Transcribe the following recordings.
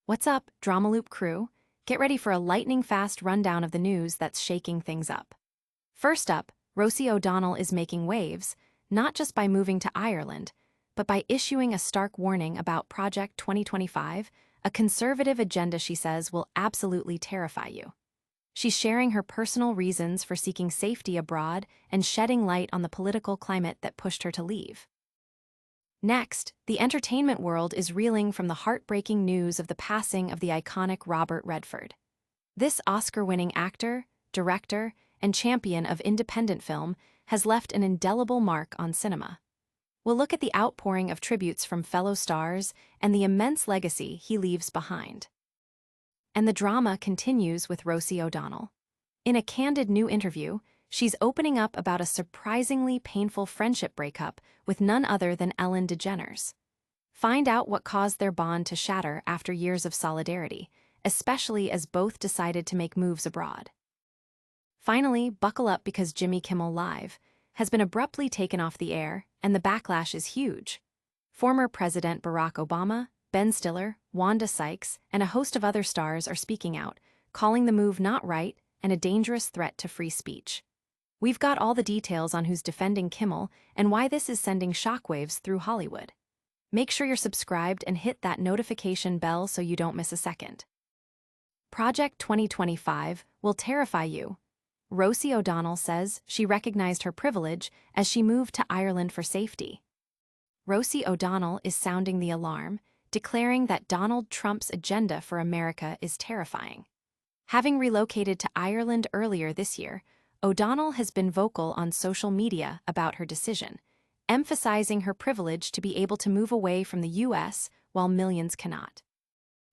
What's up, DramaLoop crew? Get ready for a lightning-fast rundown of the news that's shaking things up. First up, Rosie O'Donnell is making waves, not just by moving to Ireland, but by issuing a stark warning about Project 2025, a conservative agenda she says will absolutely terrify you. She's sharing her personal reasons for seeking safety abroad and shedding light on the political climate that pushed her to leave. Next, the entertainment world is reeling from the heartbreaking news of the passing of the iconic Robert Redford. This Oscar-winning actor, director, and champion of independent film has left an indelible mark on cinema. We'll look at the outpouring of tributes from fellow stars and the immense legacy he leaves behind. And the drama continues with Rosie O'Donnell. In a candid new interview, she's opening up about a surprisingly painful friendship breakup with none other than Ellen DeGeneres. Find out what caused their bond to shatter after years of solidarity, especially as both decided to make moves abroad. Finally, buckle up because Jimmy Kimmel Live has been abruptly taken off the air, and the backlash is huge. Former President Barack Obama, Ben Stiller, Wanda Sykes, and a host of other stars are speaking out, calling the move not right and a dangerous threat to free speech. We've got all the details on who's defending Kimmel and why this is sending shockwaves through Hollywood. Make sure you're subscribed and hit that notification bell so you don't miss a second. Project 2025 will terrify you. Rosie O'Donnell says she recognized her privilege as she moved to Ireland for safety. Rosie O'Donnell is sounding the alarm, declaring that Donald Trump's agenda for America is terrifying. Having relocated to Ireland earlier this year, O'Donnell has been vocal on social media about her decision, emphasizing her privilege to be able to move away from the U.S. while millions cannot.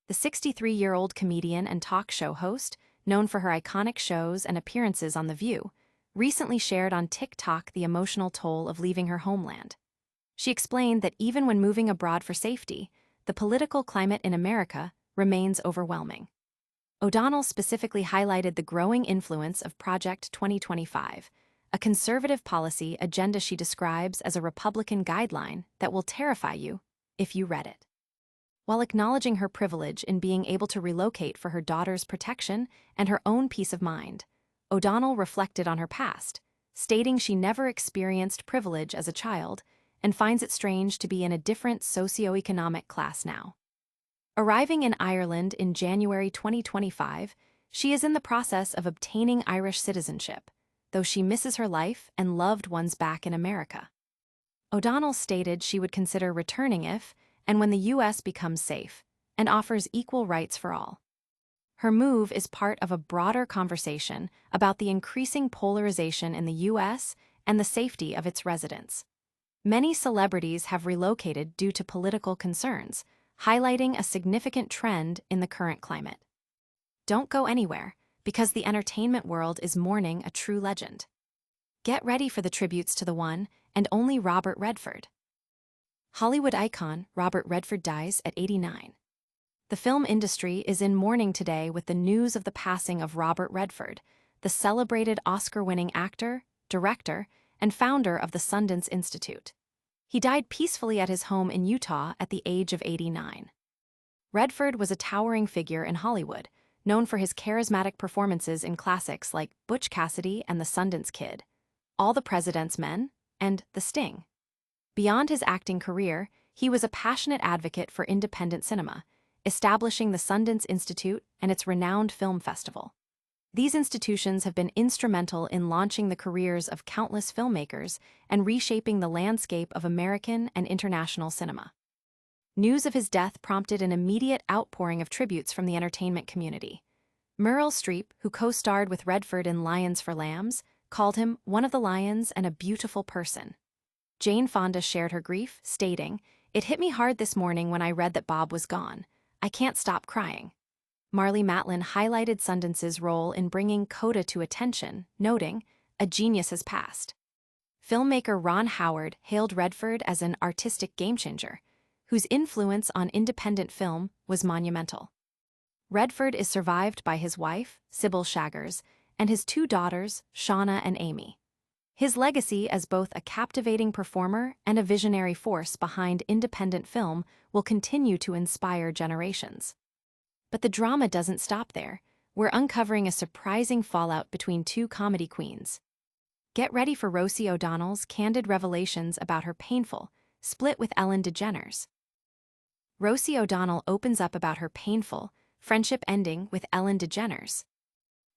The 63-year-old comedian and talk show host, known for her iconic shows and appearances on The View, recently shared on TikTok the emotional toll of leaving her homeland. She explained that even when moving abroad for safety, the political climate in America remains overwhelming. O'Donnell specifically highlighted the growing influence of Project 2025, a conservative policy agenda she describes as a Republican guideline that will terrify you if you read it. While acknowledging her privilege in being able to relocate for her daughter's protection and her own peace of mind, O'Donnell reflected on her past, stating she never experienced privilege as a child and finds it strange to be in a different socioeconomic class now. Arriving in Ireland in January 2025, she is in the process of obtaining Irish citizenship, though she misses her life and loved ones back in America. O'Donnell stated she would consider returning if and when the U.S. becomes safe and offers equal rights for all. Her move is part of a broader conversation about the increasing polarization in the U.S. and the safety of its residents. Many celebrities have relocated due to political concerns, highlighting a significant trend in the current climate. Don't go anywhere, because the entertainment world is mourning a true legend. Get ready for the tributes to the one and only Robert Redford. Hollywood icon Robert Redford dies at 89. The film industry is in mourning today with the news of the passing of Robert Redford, the celebrated Oscar-winning actor, director, and founder of the Sundance Institute. He died peacefully at his home in Utah at the age of 89. Redford was a towering figure in Hollywood, known for his charismatic performances in classics like Butch Cassidy and the Sundance Kid, All the President's Men, and The Sting. Beyond his acting career, he was a passionate advocate for independent cinema, establishing the Sundance Institute and its renowned film festival. These institutions have been instrumental in launching the careers of countless filmmakers and reshaping the landscape of American and international cinema. News of his death prompted an immediate outpouring of tributes from the entertainment community. Meryl Streep, who co-starred with Redford in Lions for Lambs, called him one of the lions and a beautiful person. Jane Fonda shared her grief, stating, "It hit me hard this morning when I read that Bob was gone. I can't stop crying." Marlee Matlin highlighted Sundance's role in bringing CODA to attention, noting, "A genius has passed." Filmmaker Ron Howard hailed Redford as an artistic game-changer, whose influence on independent film was monumental. Redford is survived by his wife, Sybil Shaggers, and his two daughters, Shauna and Amy. His legacy as both a captivating performer and a visionary force behind independent film will continue to inspire generations. But the drama doesn't stop there. We're uncovering a surprising fallout between two comedy queens. Get ready for Rosie O'Donnell's candid revelations about her painful split with Ellen DeGeneres. Rosie O'Donnell opens up about her painful friendship ending with Ellen DeGeneres.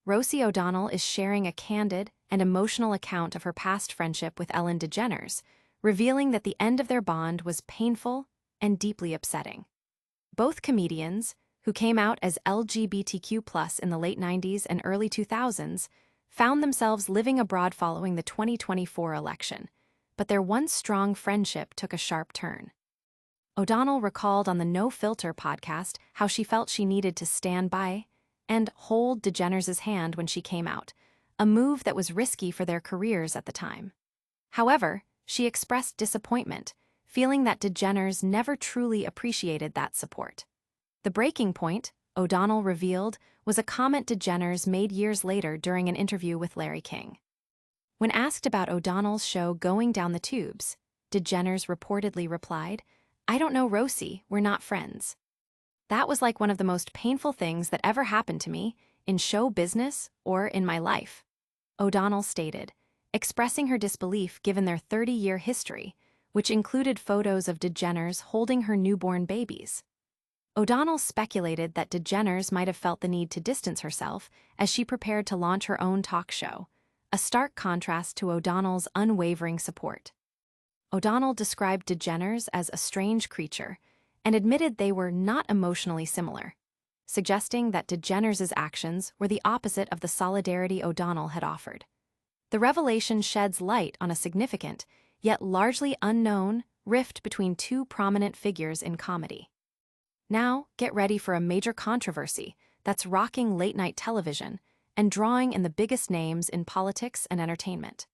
Rosie O'Donnell is sharing a candid and emotional account of her past friendship with Ellen DeGeneres, revealing that the end of their bond was painful and deeply upsetting. Both comedians, who came out as LGBTQ+ in the late 90s and early 2000s, found themselves living abroad following the 2024 election, but their once strong friendship took a sharp turn. O'Donnell recalled on the No Filter podcast how she felt she needed to stand by and hold DeGeneres' hand when she came out, a move that was risky for their careers at the time. However, she expressed disappointment, feeling that DeGeneres never truly appreciated that support. The breaking point, O'Donnell revealed, was a comment DeGeneres made years later during an interview with Larry King. When asked about O'Donnell's show going down the tubes, DeGeneres reportedly replied, "I don't know Rosie, we're not friends." That was like one of the most painful things that ever happened to me, in show business or in my life, O'Donnell stated, expressing her disbelief given their 30-year history, which included photos of DeGeneres holding her newborn babies. O'Donnell speculated that DeGeneres might have felt the need to distance herself as she prepared to launch her own talk show, a stark contrast to O'Donnell's unwavering support. O'Donnell described DeGeneres as a strange creature and admitted they were not emotionally similar, suggesting that DeGeneres' actions were the opposite of the solidarity O'Donnell had offered. The revelation sheds light on a significant, yet largely unknown, rift between two prominent figures in comedy. Now, get ready for a major controversy that's rocking late-night television and drawing in the biggest names in politics and entertainment.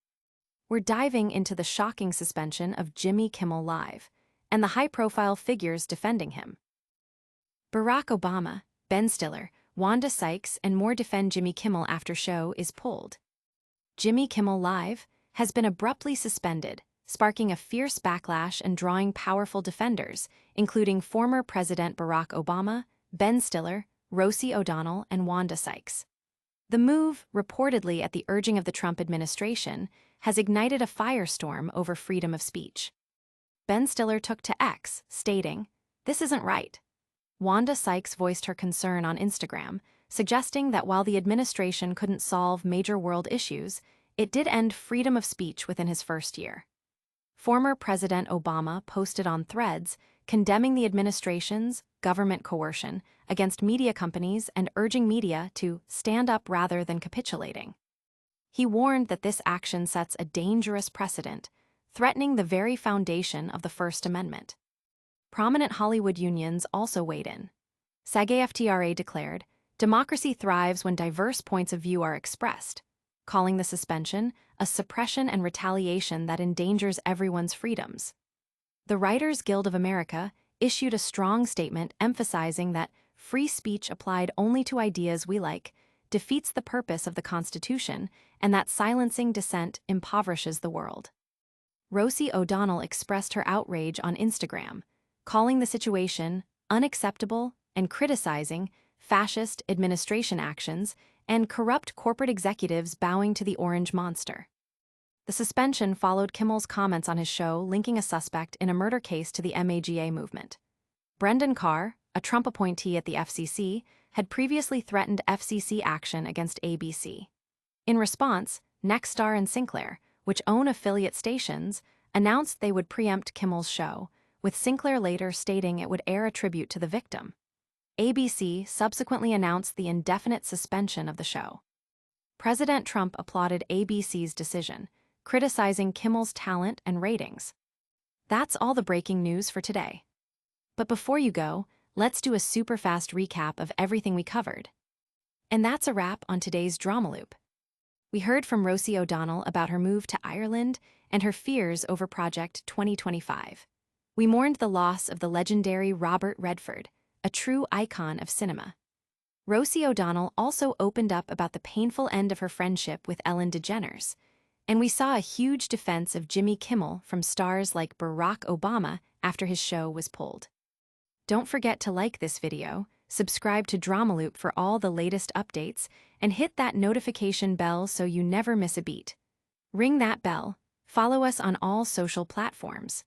We're diving into the shocking suspension of Jimmy Kimmel Live and the high-profile figures defending him. Barack Obama, Ben Stiller, Wanda Sykes, and more defend Jimmy Kimmel after show is pulled. Jimmy Kimmel Live has been abruptly suspended, sparking a fierce backlash and drawing powerful defenders, including former President Barack Obama, Ben Stiller, Rosie O'Donnell, and Wanda Sykes. The move, reportedly at the urging of the Trump administration, has ignited a firestorm over freedom of speech. Ben Stiller took to X, stating, "This isn't right." Wanda Sykes voiced her concern on Instagram, suggesting that while the administration couldn't solve major world issues, it did end freedom of speech within his first year. Former President Obama posted on Threads condemning the administration's government coercion against media companies and urging media to stand up rather than capitulating. He warned that this action sets a dangerous precedent, threatening the very foundation of the First Amendment. Prominent Hollywood unions also weighed in. SAG-AFTRA declared, "Democracy thrives when diverse points of view are expressed," calling the suspension a suppression and retaliation that endangers everyone's freedoms. The Writers Guild of America issued a strong statement emphasizing that free speech applied only to ideas we like defeats the purpose of the Constitution and that silencing dissent impoverishes the world. Rosie O'Donnell expressed her outrage on Instagram, calling the situation unacceptable and criticizing fascist administration actions and corrupt corporate executives bowing to the orange monster. The suspension followed Kimmel's comments on his show linking a suspect in a murder case to the MAGA movement. Brendan Carr, a Trump appointee at the FCC, had previously threatened FCC action against ABC. In response, Nexstar and Sinclair, which own affiliate stations, announced they would preempt Kimmel's show, with Sinclair later stating it would air a tribute to the victim. ABC subsequently announced the indefinite suspension of the show. President Trump applauded ABC's decision, criticizing Kimmel's talent and ratings. That's all the breaking news for today. But before you go, let's do a super fast recap of everything we covered. And that's a wrap on today's DramaLoop. We heard from Rosie O'Donnell about her move to Ireland and her fears over Project 2025. We mourned the loss of the legendary Robert Redford, a true icon of cinema. Rosie O'Donnell also opened up about the painful end of her friendship with Ellen DeGeneres, and we saw a huge defense of Jimmy Kimmel from stars like Barack Obama after his show was pulled. Don't forget to like this video, subscribe to DramaLoop for all the latest updates, and hit that notification bell so you never miss a beat. Ring that bell. Follow us on all social platforms.